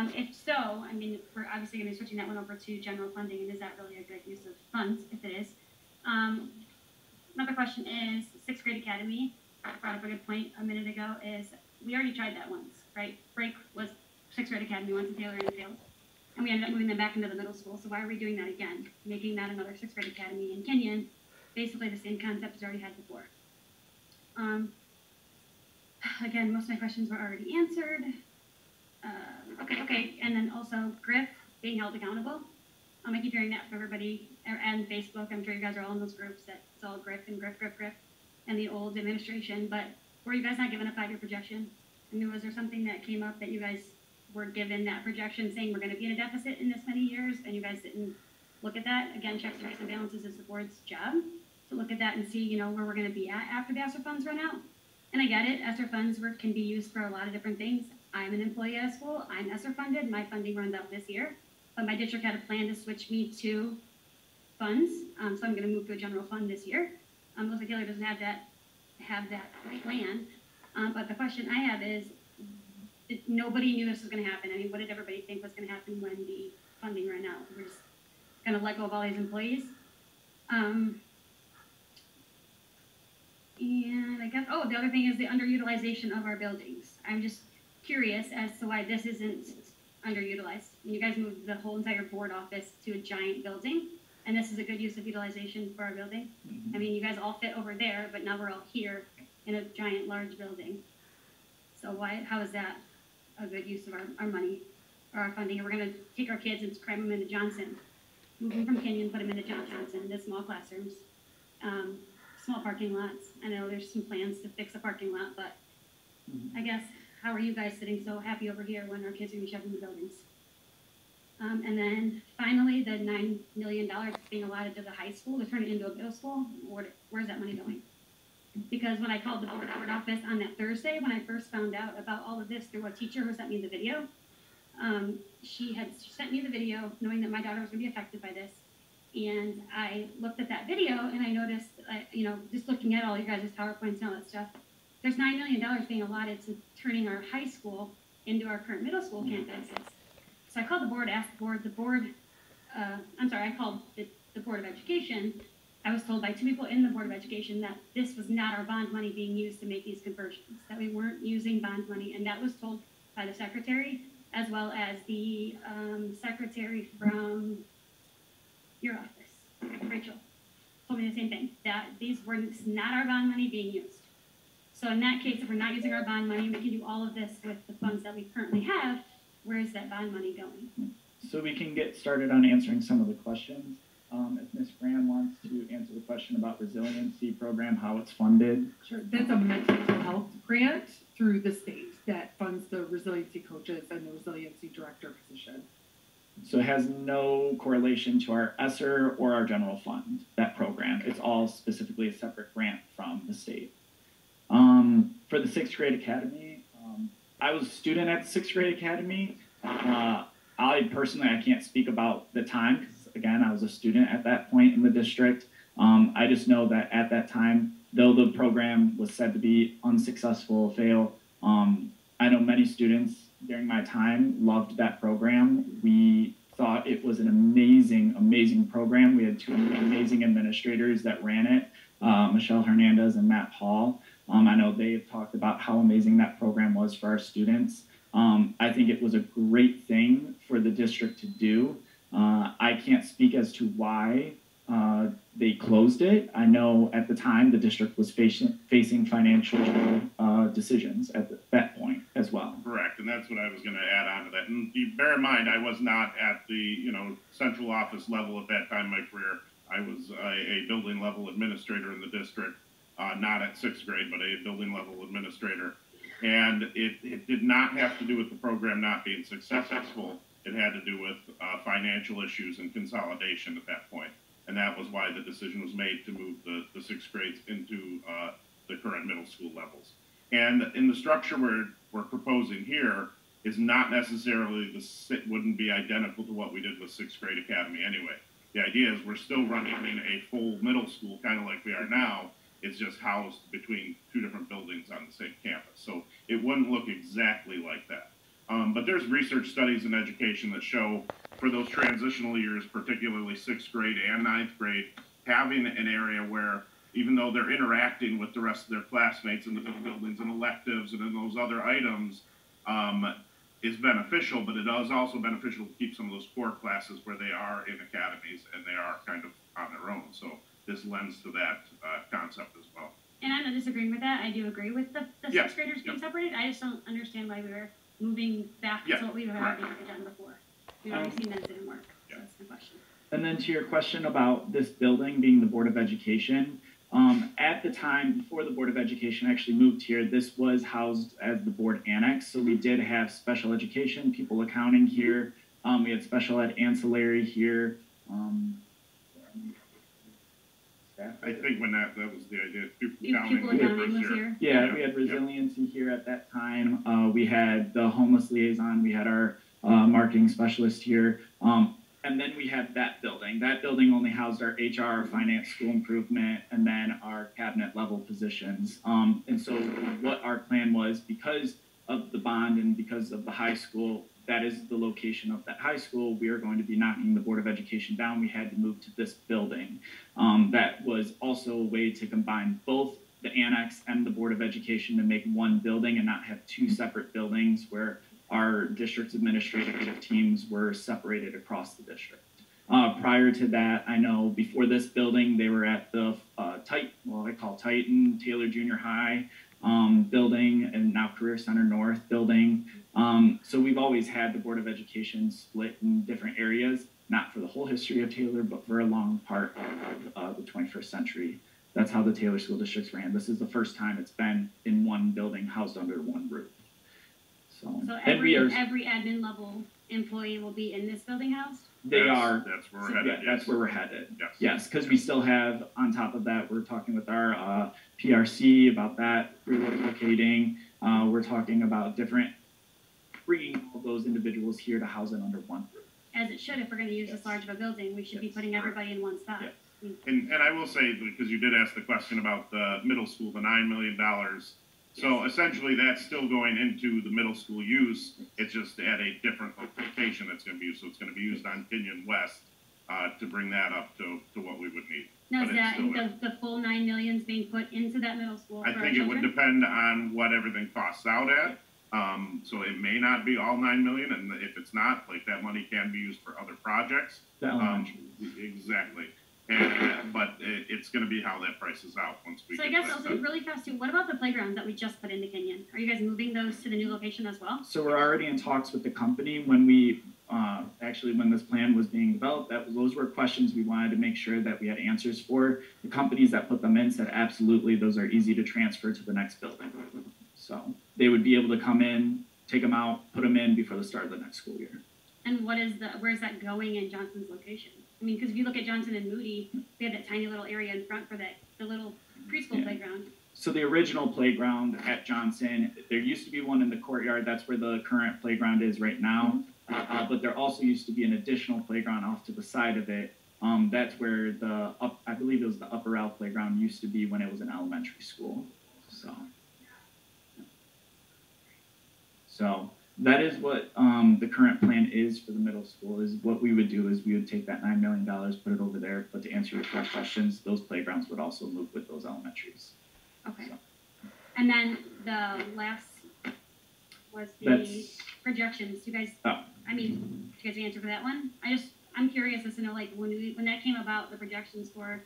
If so, I mean, we're obviously going to be switching that one over to general funding, and is that really a good use of funds if it is? Another question is sixth grade academy. I brought up a good point a minute ago. Is we already tried that once, right? Break was sixth grade academy once in Taylor and it failed, and we ended up moving them back into the middle school. So why are we doing that again? Making that another sixth grade academy in Kenyon, basically the same concept as already had before. Again, most of my questions were already answered. Okay, and then also Griff being held accountable. I keep hearing that from everybody and Facebook. I'm sure you guys are all in those groups that it's all Griff and Griff, and the old administration. But were you guys not given a 5-year projection? I mean, was there something that came up that you guys were given that projection saying we're going to be in a deficit in this many years, and you guys didn't look at that? Again, checks, checks, and balances is the board's job to look at that and see, where we're going to be at after the ESSER funds run out. And I get it, ESSER funds can be used for a lot of different things. I'm an employee at a school, I'm ESSER funded, my funding runs out this year. But my district had a plan to switch me to funds, so I'm going to move to a general fund this year. Looks like Taylor doesn't have that plan. But the question I have is, nobody knew this was going to happen. I mean, what did everybody think was going to happen when the funding ran out? We're just going to let go of all these employees. And I guess, the other thing is the underutilization of our buildings. I'm just curious as to why this isn't underutilized. You guys moved the whole entire board office to a giant building, and this is a good use of utilization for our building. I mean, you guys all fit over there, but now we're all here in a giant, large building. So how is that a good use of our money or our funding? And we're going to take our kids and cram them into Johnson, move them from Kenyon, put them into Johnson, into small classrooms, small parking lots. I know there's some plans to fix a parking lot, but I guess, how are you guys sitting so happy over here when our kids are going to be shoved in the buildings? And then finally, the $9 million being allotted to the high school to turn it into a middle school, where's that money going? Because when I called the board office on that Thursday, when I first found out about all of this through a teacher who sent me the video, she sent me the video knowing that my daughter was going to be affected by this. And I looked at that video and I noticed, just looking at all you guys' PowerPoints and all that stuff, there's $9 million being allotted to turning our high school into our current middle school campuses. So I called the board, asked I called the Board of Education. I was told by 2 people in the Board of Education that this was not our bond money being used to make these conversions, that we weren't using bond money, and that was told by the secretary, as well as the secretary from your office, Rachel, told me the same thing, that these were not our bond money being used. So in that case, if we're not using our bond money, we can do all of this with the funds that we currently have. Where is that bond money going? So we can get started on answering some of the questions. If Ms. Graham wants to answer the question about resiliency program, how it's funded. Sure, that's a mental health grant through the state that funds the resiliency coaches and the resiliency director position. So it has no correlation to our ESSER or our general fund, that program. It's all specifically a separate grant from the state. For the 6th grade academy, I was a student at the 6th grade academy. I can't speak about the time because, again, I was a student at that point in the district. I just know that at that time, though the program was said to be unsuccessful, fail, I know many students during my time loved that program. We thought it was an amazing, amazing program. We had 2 amazing administrators that ran it, Michelle Hernandez and Matt Hall. I know they have talked about how amazing that program was for our students. I think it was a great thing for the district to do. I can't speak as to why they closed it. I know at the time the district was facing financial decisions at that point as well. Correct, and that's what I was going to add on to that. And bear in mind, I was not at the central office level at that time in my career. I was a building level administrator in the district. Not at 6th grade, but a building level administrator. And it did not have to do with the program not being successful. It had to do with financial issues and consolidation at that point. And that was why the decision was made to move the 6th grades into the current middle school levels. And in the structure we're proposing here is not necessarily, wouldn't be identical to what we did with 6th grade academy anyway. The idea is we're still running in a full middle school, kind of like we are now. It's just housed between 2 different buildings on the same campus. So it wouldn't look exactly like that. But there's research studies in education that show for those transitional years, particularly sixth grade and ninth grade, having an area where even though they're interacting with the rest of their classmates in the buildings and electives and in those other items, is beneficial, but it is also beneficial to keep some of those core classes where they are in academies and they are kind of on their own. So this lends to that concept as well. And I'm not disagreeing with that. I do agree with the Yeah, sixth graders being yeah. separated. I just don't understand why we were moving back Yeah, to what we were correct. already done before. We've already seen that didn't work. Yeah. So that's my question. And then to your question about this building being the Board of Education, at the time before the Board of Education actually moved here, this was housed as the board annex. So we did have special education, people accounting here. We had special ed ancillary here. I think when that was the idea, People was accounting was here. here. Yeah, we had resiliency here at that time. We had the homeless liaison. We had our marketing specialist here. And then we had that building. That building only housed our HR, finance, school improvement, and then our cabinet level positions. And so what our plan was, because of the bond and because of the high school, that is the location of that high school, we are going to be knocking the Board of Education down. We had to move to this building. That was also a way to combine both the annex and the Board of Education to make one building and not have two separate buildings where our district's administrative teams were separated across the district. Prior to that, I know before this building, they were at the Titan Taylor Junior High building, and now Career Center North building. So we've always had the Board of Education split in different areas, not for the whole history of Taylor, but for a long part of the 21st century. That's how the Taylor School Districts ran. This is the first time it's been in one building, housed under one roof. So every admin level employee will be in this building house? That's where we're headed. That's where we're headed. Yes. Yes, because we still have, on top of that, we're talking with our PRC about that relocating. We're talking about bringing all those individuals here to house it under one roof. As it should, if we're going to use this large of a building, we should be putting everybody in one spot. Yes. And I will say, because you did ask the question about the middle school, the $9 million. So essentially, that's still going into the middle school use. It's just at a different location that's going to be used. So it's going to be used on Kenyon West to bring that up to what we would need. Now, But is that it's still the full $9 million is being put into that middle school? I for think our it would children? depend on what everything costs out at. So it may not be all $9 million, and if it's not, like that money can be used for other projects. The elementary. Exactly. But it's going to be how that prices out once we So get I guess that also done. really fast too, what about the playgrounds that we just put into Kenyon? Are you guys moving those to the new location as well? So we're already in talks with the company. When we when this plan was being developed, those were questions we wanted to make sure that we had answers for. The companies that put them in said absolutely, those are easy to transfer to the next building. So they would be able to come in, take them out, put them in before the start of the next school year. And where's that going in Johnson's location? I mean, because if you look at Johnson and Moody, they have that tiny little area in front for the little preschool Yeah. playground. So the original playground at Johnson, there used to be one in the courtyard. That's where the current playground is right now. But there also used to be an additional playground off to the side of it. That's where I believe it was the Upper L playground used to be when it was an elementary school. So that is what the current plan is for the middle school. Is what we would do is we would take that $9 million, put it over there. But to answer your questions, those playgrounds would also move with those elementaries. Okay. So. And then the last was the projections. You guys, I mean, do you guys answer for that one? I'm curious as to know, like, when that came about, the projections for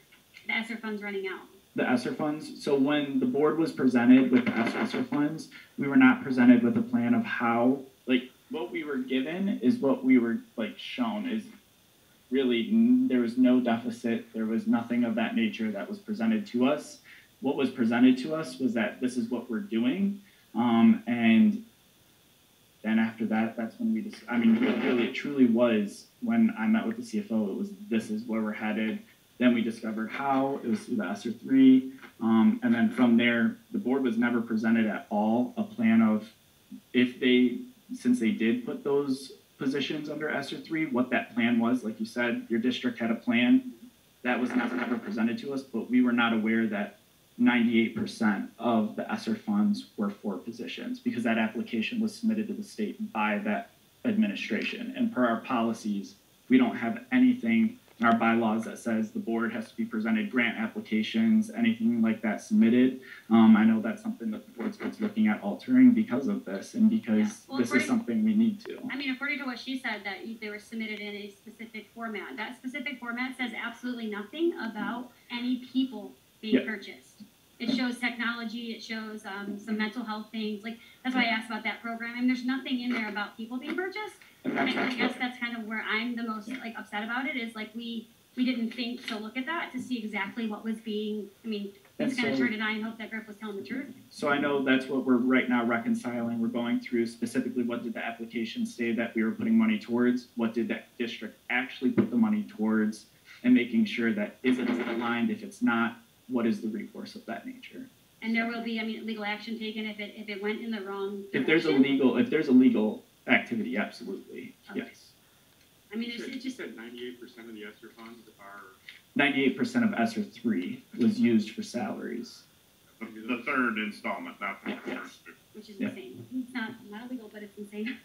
the ESSER funds running out. The ESSER funds. So when the board was presented with the ESSER funds, we were not presented with a plan of how, like, what we were given is what we were, like, shown is really, there was no deficit. There was nothing of that nature that was presented to us. What was presented to us was that this is what we're doing. And then after that, that's when really, it truly was when I met with the CFO, it was, this is where we're headed. Then we discovered how, it was through the ESSER 3. And then from there, the board was never presented at all a plan of since they did put those positions under ESSER 3, what that plan was. Like you said, your district had a plan. That was never presented to us, but we were not aware that 98% of the ESSER funds were for positions because that application was submitted to the state by that administration. And per our policies, we don't have anything in our bylaws that says the board has to be presented grant applications, anything like that submitted. I know that's something that the board's looking at altering because of this and because Yeah. Well, this is something we need to. I mean, according to what she said, that they were submitted in a specific format. That specific format says absolutely nothing about any people being Yeah. purchased. It shows technology, it shows some mental health things. Like, that's why I asked about that program. And there's nothing in there about people being purchased. And I guess that's kind of where I'm the most like upset about it is like we didn't think to look at that to see exactly what was being, I mean, And it's kind of so- turned to deny and hope that Griff was telling the truth. So I know that's what we're right now reconciling. We're going through specifically what did the application say that we were putting money towards? What did that district actually put the money towards? And making sure that is it aligned? If it's not, what is the recourse of that nature? And there will be, I mean, legal action taken if it went in the wrong direction. If there's a legal activity, absolutely, Okay. yes. I mean, it's You just, said 98% of the ESSER funds are, 98% of ESSER 3 was used for salaries. The third installment, not the first. which is Yeah. insane. It's not illegal, but it's insane.